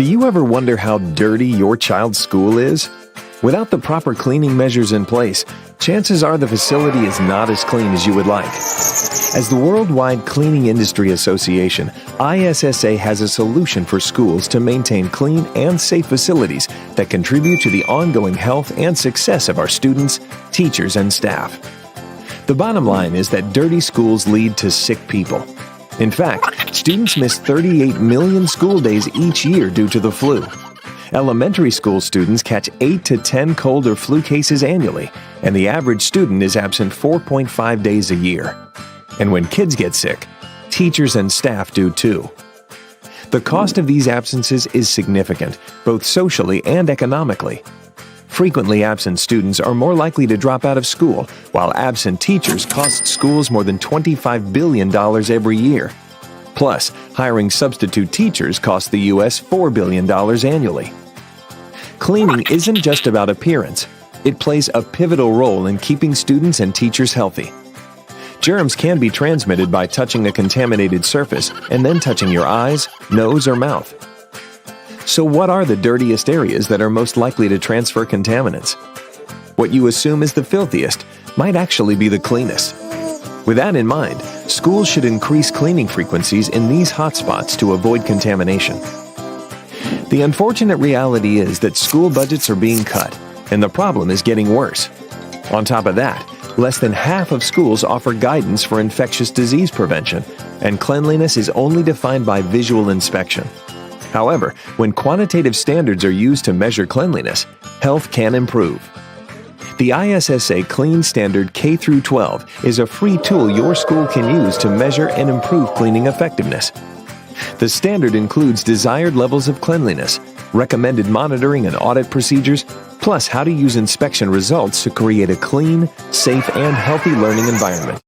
Do you ever wonder how dirty your child's school is? Without the proper cleaning measures in place, chances are the facility is not as clean as you would like. As the Worldwide Cleaning Industry Association, ISSA has a solution for schools to maintain clean and safe facilities that contribute to the ongoing health and success of our students, teachers, and staff. The bottom line is that dirty schools lead to sick people. In fact, students miss 38 million school days each year due to the flu. Elementary school students catch 8 to 10 cold or flu cases annually, and the average student is absent 4.5 days a year. And when kids get sick, teachers and staff do too. The cost of these absences is significant, both socially and economically. Frequently absent students are more likely to drop out of school, while absent teachers cost schools more than $25 billion every year. Plus, hiring substitute teachers costs the U.S. $4 billion annually. Cleaning isn't just about appearance. It plays a pivotal role in keeping students and teachers healthy. Germs can be transmitted by touching a contaminated surface and then touching your eyes, nose, or mouth. So what are the dirtiest areas that are most likely to transfer contaminants? What you assume is the filthiest might actually be the cleanest. With that in mind, schools should increase cleaning frequencies in these hotspots to avoid contamination. The unfortunate reality is that school budgets are being cut, and the problem is getting worse. On top of that, less than half of schools offer guidance for infectious disease prevention, and cleanliness is only defined by visual inspection. However, when quantitative standards are used to measure cleanliness, health can improve. The ISSA Clean Standard K-12 is a free tool your school can use to measure and improve cleaning effectiveness. The standard includes desired levels of cleanliness, recommended monitoring and audit procedures, plus how to use inspection results to create a clean, safe, and healthy learning environment.